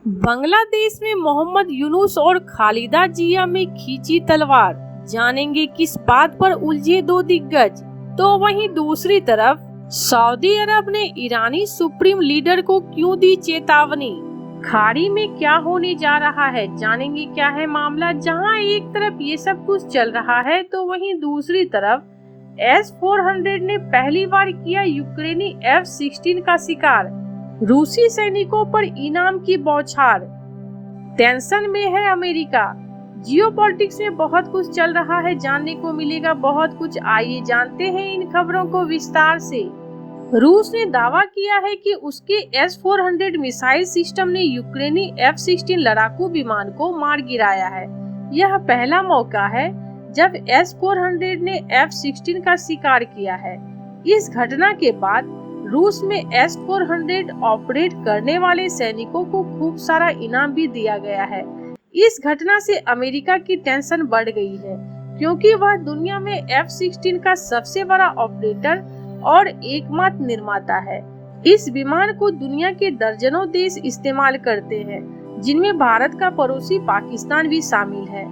बांग्लादेश में मोहम्मद यूनुस और खालिदा जिया में खींची तलवार, जानेंगे किस बात पर उलझे दो दिग्गज। तो वहीं दूसरी तरफ सऊदी अरब ने ईरानी सुप्रीम लीडर को क्यों दी चेतावनी। खाड़ी में क्या होने जा रहा है, जानेंगे क्या है मामला। जहां एक तरफ ये सब कुछ चल रहा है तो वहीं दूसरी तरफ S-400 ने पहली बार किया यूक्रेनी F-16 का शिकार। रूसी सैनिकों पर इनाम की बौछार। टेंशन में है अमेरिका। जियोपॉलिटिक्स में बहुत कुछ चल रहा है, जानने को मिलेगा बहुत कुछ। आइए जानते हैं इन खबरों को विस्तार से। रूस ने दावा किया है कि उसके S-400 मिसाइल सिस्टम ने यूक्रेनी F-16 लड़ाकू विमान को मार गिराया है। यह पहला मौका है जब S-400 ने F-16 का शिकार किया है। इस घटना के बाद रूस में S-400 ऑपरेट करने वाले सैनिकों को खूब सारा इनाम भी दिया गया है। इस घटना से अमेरिका की टेंशन बढ़ गई है, क्योंकि वह दुनिया में F-16 का सबसे बड़ा ऑपरेटर और एकमात्र निर्माता है। इस विमान को दुनिया के दर्जनों देश इस्तेमाल करते हैं, जिनमें भारत का पड़ोसी पाकिस्तान भी शामिल है।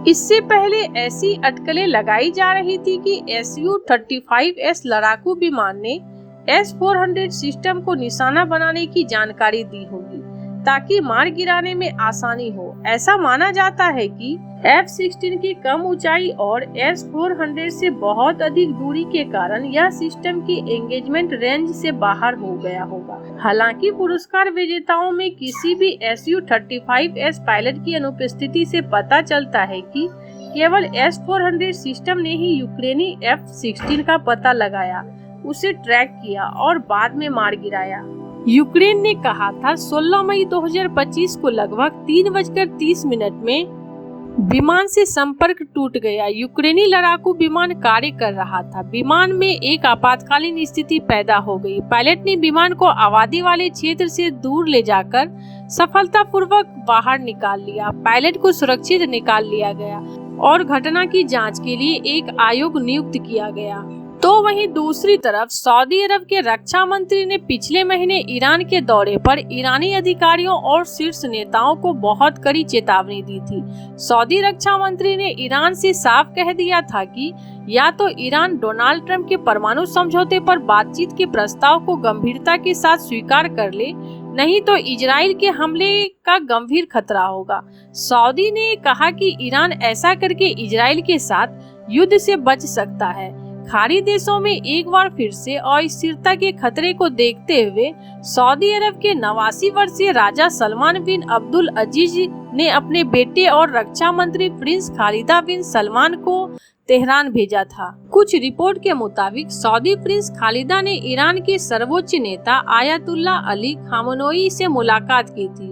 इससे पहले ऐसी अटकलें लगाई जा रही थी कि Su-35S लड़ाकू विमान ने S-400 सिस्टम को निशाना बनाने की जानकारी दी होगी, ताकि मार गिराने में आसानी हो। ऐसा माना जाता है कि F-16 की कम ऊंचाई और S-400 से बहुत अधिक दूरी के कारण यह सिस्टम की एंगेजमेंट रेंज से बाहर हो गया होगा। हालांकि पुरस्कार विजेताओं में किसी भी Su-35S पायलट की अनुपस्थिति से पता चलता है कि केवल S-400 सिस्टम ने ही यूक्रेनी F-16 का पता लगाया, उसे ट्रैक किया और बाद में मार गिराया। यूक्रेन ने कहा था 16 मई 2025 को लगभग 3:30 में विमान से संपर्क टूट गया। यूक्रेनी लड़ाकू विमान कार्य कर रहा था। विमान में एक आपातकालीन स्थिति पैदा हो गई। पायलट ने विमान को आबादी वाले क्षेत्र से दूर ले जाकर सफलतापूर्वक बाहर निकाल लिया। पायलट को सुरक्षित निकाल लिया गया और घटना की जांच के लिए एक आयोग नियुक्त किया गया। तो वहीं दूसरी तरफ सऊदी अरब के रक्षा मंत्री ने पिछले महीने ईरान के दौरे पर ईरानी अधिकारियों और शीर्ष नेताओं को बहुत कड़ी चेतावनी दी थी। सऊदी रक्षा मंत्री ने ईरान से साफ कह दिया था कि या तो ईरान डोनाल्ड ट्रंप के परमाणु समझौते पर बातचीत के प्रस्ताव को गंभीरता के साथ स्वीकार कर ले, नहीं तो इजराइल के हमले का गंभीर खतरा होगा। सऊदी ने कहा कि ईरान ऐसा करके इजराइल के साथ युद्ध से बच सकता है। खाड़ी देशों में एक बार फिर से अस्थिरता के खतरे को देखते हुए सऊदी अरब के 89 वर्षीय राजा सलमान बिन अब्दुल अजीज ने अपने बेटे और रक्षा मंत्री प्रिंस खालिदा बिन सलमान को तेहरान भेजा था। कुछ रिपोर्ट के मुताबिक सऊदी प्रिंस खालिदा ने ईरान के सर्वोच्च नेता आयतुल्ला अली खामनोई से मुलाकात की थी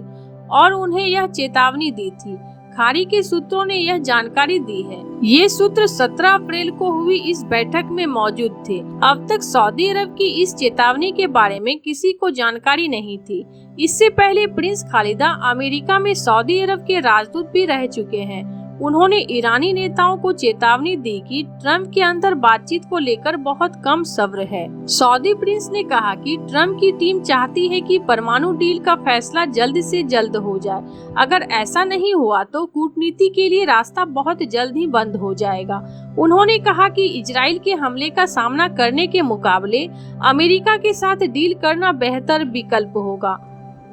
और उन्हें यह चेतावनी दी थी। खाड़ी के सूत्रों ने यह जानकारी दी है। ये सूत्र 17 अप्रैल को हुई इस बैठक में मौजूद थे। अब तक सऊदी अरब की इस चेतावनी के बारे में किसी को जानकारी नहीं थी। इससे पहले प्रिंस खालिदा अमेरिका में सऊदी अरब के राजदूत भी रह चुके हैं। उन्होंने ईरानी नेताओं को चेतावनी दी कि ट्रंप के अंदर बातचीत को लेकर बहुत कम सब्र है। सऊदी प्रिंस ने कहा कि ट्रंप की टीम चाहती है कि परमाणु डील का फैसला जल्द से जल्द हो जाए। अगर ऐसा नहीं हुआ तो कूटनीति के लिए रास्ता बहुत जल्द ही बंद हो जाएगा। उन्होंने कहा कि इजराइल के हमले का सामना करने के मुकाबले अमेरिका के साथ डील करना बेहतर विकल्प होगा।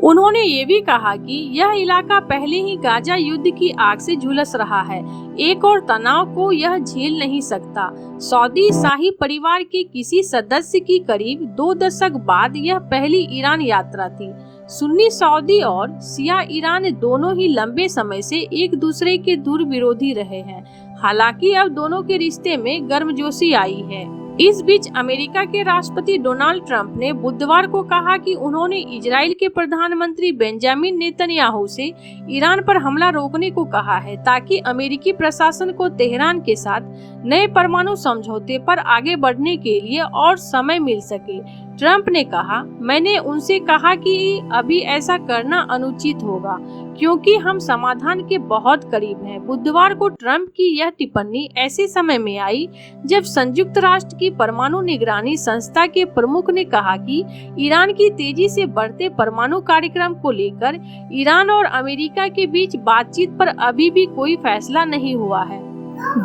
उन्होंने ये भी कहा कि यह इलाका पहले ही गाजा युद्ध की आग से झुलस रहा है। एक और तनाव को यह झेल नहीं सकता। सऊदी शाही परिवार के किसी सदस्य की करीब 2 दशक बाद यह पहली ईरान यात्रा थी। सुन्नी सऊदी और शिया ईरान दोनों ही लंबे समय से एक दूसरे के दूर विरोधी रहे हैं। हालांकि अब दोनों के रिश्ते में गर्मजोशी आई है। इस बीच अमेरिका के राष्ट्रपति डोनाल्ड ट्रंप ने बुधवार को कहा कि उन्होंने इजराइल के प्रधानमंत्री बेंजामिन नेतन्याहू से ईरान पर हमला रोकने को कहा है, ताकि अमेरिकी प्रशासन को तेहरान के साथ नए परमाणु समझौते पर आगे बढ़ने के लिए और समय मिल सके। ट्रंप ने कहा, मैंने उनसे कहा कि अभी ऐसा करना अनुचित होगा क्योंकि हम समाधान के बहुत करीब हैं। बुधवार को ट्रंप की यह टिप्पणी ऐसे समय में आई जब संयुक्त राष्ट्र की परमाणु निगरानी संस्था के प्रमुख ने कहा कि ईरान की तेजी से बढ़ते परमाणु कार्यक्रम को लेकर ईरान और अमेरिका के बीच बातचीत पर अभी भी कोई फैसला नहीं हुआ है।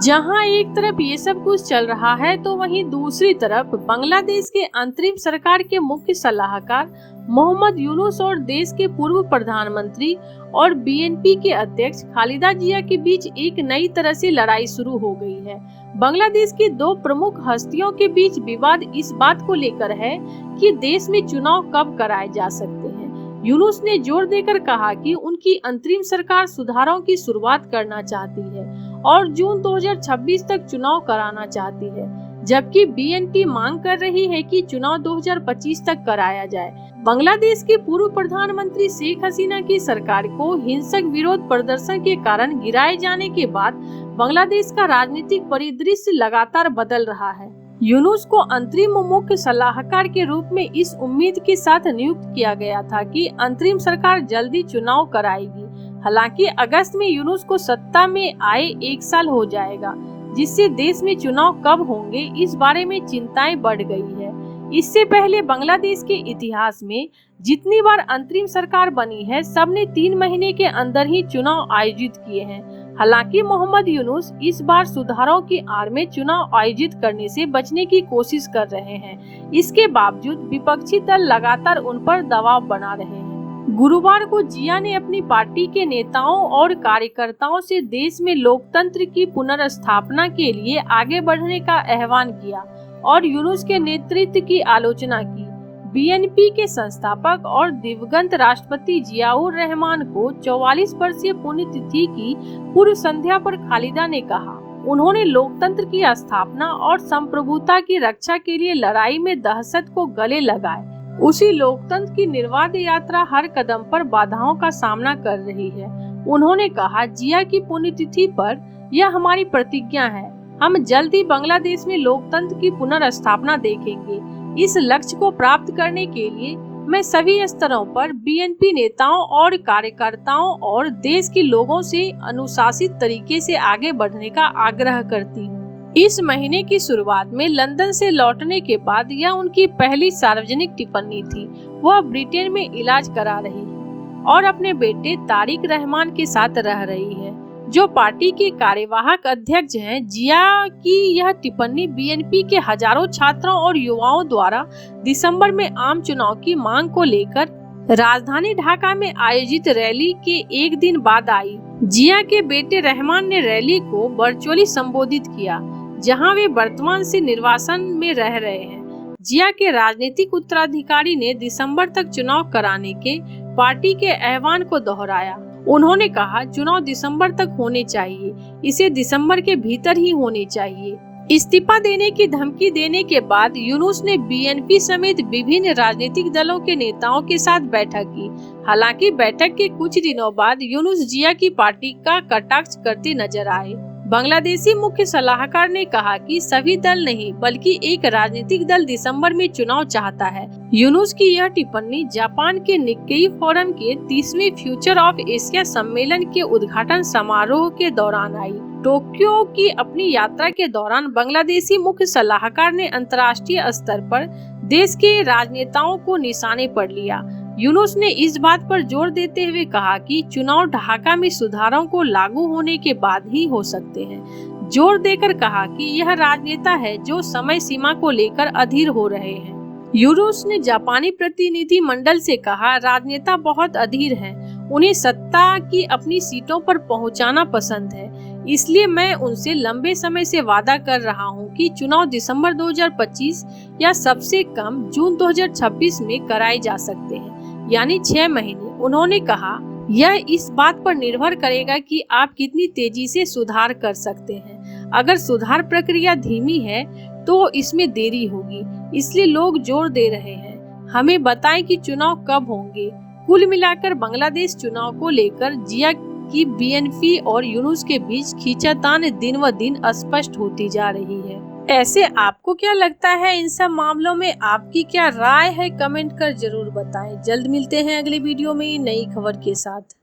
जहां एक तरफ ये सब कुछ चल रहा है तो वहीं दूसरी तरफ बांग्लादेश के अंतरिम सरकार के मुख्य सलाहकार मोहम्मद यूनुस और देश के पूर्व प्रधानमंत्री और बीएनपी के अध्यक्ष खालिदा जिया के बीच एक नई तरह से लड़ाई शुरू हो गई है। बांग्लादेश की दो प्रमुख हस्तियों के बीच विवाद इस बात को लेकर है कि देश में चुनाव कब कराए जा सकते हैं। यूनुस ने जोर देकर कहा कि उनकी अंतरिम सरकार सुधारों की शुरुआत करना चाहती है और जून 2026 तक चुनाव कराना चाहती है, जबकि बीएनपी मांग कर रही है कि चुनाव 2025 तक कराया जाए। बांग्लादेश के पूर्व प्रधानमंत्री शेख हसीना की सरकार को हिंसक विरोध प्रदर्शन के कारण गिराए जाने के बाद बांग्लादेश का राजनीतिक परिदृश्य लगातार बदल रहा है। यूनुस को अंतरिम मुख्य सलाहकार के रूप में इस उम्मीद के साथ नियुक्त किया गया था कि अंतरिम सरकार जल्दी चुनाव कराएगी। हालांकि अगस्त में यूनुस को सत्ता में आए 1 साल हो जाएगा, जिससे देश में चुनाव कब होंगे इस बारे में चिंताएं बढ़ गई है। इससे पहले बांग्लादेश के इतिहास में जितनी बार अंतरिम सरकार बनी है, सबने 3 महीने के अंदर ही चुनाव आयोजित किए हैं। हालांकि मोहम्मद यूनुस इस बार सुधारों की आड़ में चुनाव आयोजित करने से बचने की कोशिश कर रहे हैं। इसके बावजूद विपक्षी दल लगातार उन पर दबाव बना रहे हैं। गुरुवार को जिया ने अपनी पार्टी के नेताओं और कार्यकर्ताओं से देश में लोकतंत्र की पुनर्स्थापना के लिए आगे बढ़ने का आह्वान किया और यूनुस के नेतृत्व की आलोचना की। बीएनपी के संस्थापक और दिवंगत राष्ट्रपति जियाउर रहमान को 44 वर्षीय पुण्यतिथि की पूर्व संध्या पर खालिदा ने कहा, उन्होंने लोकतंत्र की स्थापना और संप्रभुता की रक्षा के लिए लड़ाई में दहशत को गले लगाए। उसी लोकतंत्र की निर्बाध यात्रा हर कदम पर बाधाओं का सामना कर रही है। उन्होंने कहा, जिया की पुण्यतिथि पर यह हमारी प्रतिज्ञा है, हम जल्द ही बांग्लादेश में लोकतंत्र की पुनर्स्थापना देखेंगे। इस लक्ष्य को प्राप्त करने के लिए मैं सभी स्तरों पर बीएनपी नेताओं और कार्यकर्ताओं और देश के लोगों से अनुशासित तरीके से आगे बढ़ने का आग्रह करती हूँ। इस महीने की शुरुआत में लंदन से लौटने के बाद यह उनकी पहली सार्वजनिक टिप्पणी थी। वह ब्रिटेन में इलाज करा रही है और अपने बेटे तारिक रहमान के साथ रह रही है, जो पार्टी के कार्यवाहक अध्यक्ष हैं। जिया की यह टिप्पणी बीएनपी के हजारों छात्रों और युवाओं द्वारा दिसंबर में आम चुनाव की मांग को लेकर राजधानी ढाका में आयोजित रैली के एक दिन बाद आई। जिया के बेटे रहमान ने रैली को वर्चुअली संबोधित किया, जहां वे वर्तमान से निर्वासन में रह रहे हैं। जिया के राजनीतिक उत्तराधिकारी ने दिसंबर तक चुनाव कराने के पार्टी के आह्वान को दोहराया। उन्होंने कहा, चुनाव दिसंबर तक होने चाहिए, इसे दिसंबर के भीतर ही होने चाहिए। इस्तीफा देने की धमकी देने के बाद यूनुस ने बीएनपी समेत विभिन्न राजनीतिक दलों के नेताओं के साथ बैठक की। हालांकि बैठक के कुछ दिनों बाद यूनुस जिया की पार्टी का कटाक्ष करते नजर आए। बांग्लादेशी मुख्य सलाहकार ने कहा कि सभी दल नहीं बल्कि एक राजनीतिक दल दिसंबर में चुनाव चाहता है। यूनुस की यह टिप्पणी जापान के निक्केई फोरम के 30वें फ्यूचर ऑफ एशिया सम्मेलन के उद्घाटन समारोह के दौरान आई। टोक्यो की अपनी यात्रा के दौरान बांग्लादेशी मुख्य सलाहकार ने अंतर्राष्ट्रीय स्तर पर देश के राजनेताओं को निशाने पर लिया। यूनुस ने इस बात पर जोर देते हुए कहा कि चुनाव ढाका में सुधारों को लागू होने के बाद ही हो सकते हैं। जोर देकर कहा कि यह राजनेता है जो समय सीमा को लेकर अधीर हो रहे हैं। यूनुस ने जापानी प्रतिनिधि मंडल से कहा, राजनेता बहुत अधीर हैं, उन्हें सत्ता की अपनी सीटों पर पहुंचाना पसंद है, इसलिए मैं उनसे लंबे समय से वादा कर रहा हूं कि चुनाव दिसंबर 2025 या सबसे कम जून 2026 में कराए जा सकते हैं, यानी 6 महीने। उन्होंने कहा, यह इस बात पर निर्भर करेगा कि आप कितनी तेजी से सुधार कर सकते हैं। अगर सुधार प्रक्रिया धीमी है तो इसमें देरी होगी, इसलिए लोग जोर दे रहे हैं, हमें बताएं कि चुनाव कब होंगे। कुल मिलाकर बांग्लादेश चुनाव को लेकर जिया की बीएनपी और यूनुस के बीच खींचातान दिन व दिन स्पष्ट होती जा रही है। ऐसे आपको क्या लगता है, इन सब मामलों में आपकी क्या राय है, कमेंट कर जरूर बताएं। जल्द मिलते हैं अगले वीडियो में नई खबर के साथ।